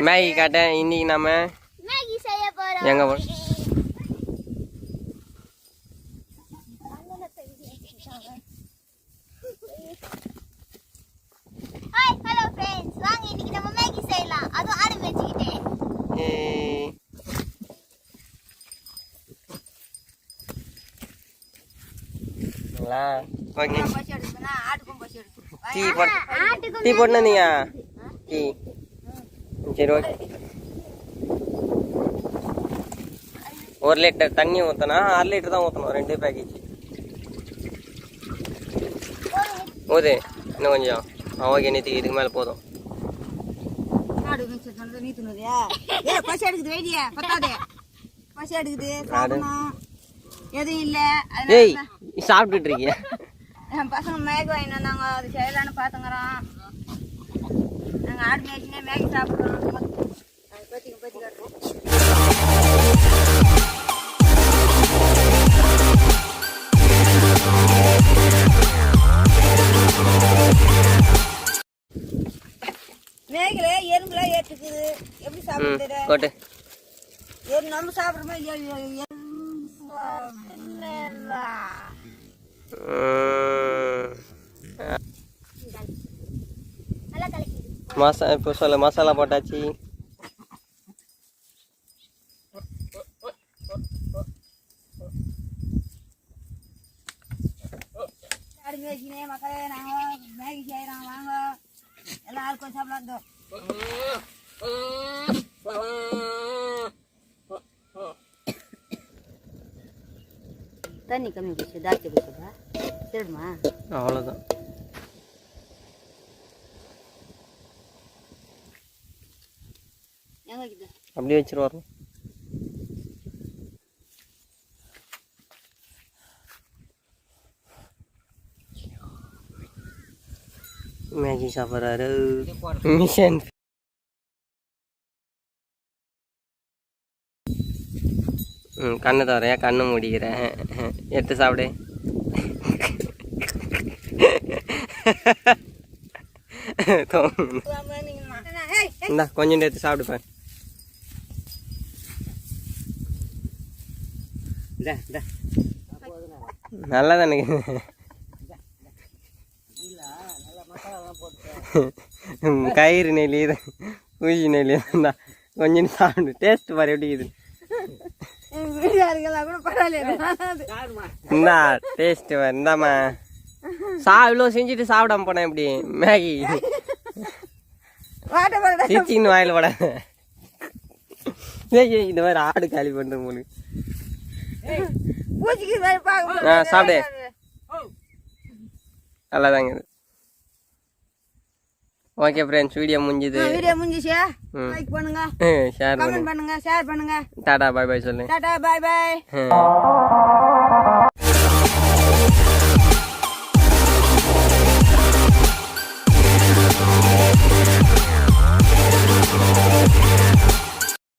Maggi காட்டேன். இன்னைக்கு நம்ம Maggi செய்ய போறோம். எங்க போறோம்? ஹாய் ஹலோ फ्रेंड्स, வாங்க இன்னைக்கு நம்ம மேகி செய்யலாம். அது ஆடு மேய்ச்சிட்டே. டீ போட்டுனா நீங்க டீ சரி ஓகே. 1 லிட்டர் தண்ணி ஊற்றினா 6 லிட்டர் தான் ஊற்றணும். 2 பேக்கேஜ் ஓதே. இன்னும் கொஞ்சம் ஓகே. நேற்று இதுக்கு மேலே போதும். ஏய் சாப்பிட்டுட்டு இருக்கீங்க. பசங்க மேகி வாங்கிட்டு வந்தாங்க, அது செய்யலான்னு பார்த்துங்கிறோம். நாங்கள் ஆடு மேய்ச்சினே மேகி சாப்பிட்றோம். பத்திக்கு பத்தி காட்டுறோம். மேகில எறும்புலாம் ஏற்றுக்குது. எப்படி சாப்பிடுறது? நம்ம சாப்பிட்ற மாதிரி இப்போ சொல்ல மசாலா போட்டாச்சு. மக்களே நாங்கள் மேகி செய்கிறோம். வாங்க எல்லாருக்கும் சாப்பிடலாம். தண்ணி கம்மி போச்சு. தாச்சி போச்சுப்பா. சரிம்மா, அவ்வளோதான். அப்படியே வச்சுட்டு வரணும். மேகி சாப்பிட்றாரு மிஷன். கண்ணை தவறையா கண்ணு முடிக்கிறேன். எடுத்து சாப்பிடு. இந்தா கொஞ்சம் எடுத்து சாப்பிடுப்பேன். நல்லா தானே கயிறு நெல்லி ஊசி நெல்லி தான். கொஞ்சம் சாப்பிடு. டேஸ்ட் பாரு எப்படி இருக்குது. இந்தா டேஸ்ட் பாரு. இந்தாம்மா இவ்வளோ செஞ்சுட்டு சாப்பிடாம போனேன். எப்படி மேகி சிச்சின்னு வாயில் போட. இந்த மாதிரி ஆடு காலி பண்ற போது சாப்பிடு. நல்லாதாங்க. ஓகே ஃப்ரெண்ட்ஸ், வீடியோ முடிஞ்சுது. லைக் பண்ணுங்க, ஷேர் பண்ணுங்க, ஷேர் பண்ணுங்க. டாடா பை பை சொல்லு. Tata bye by.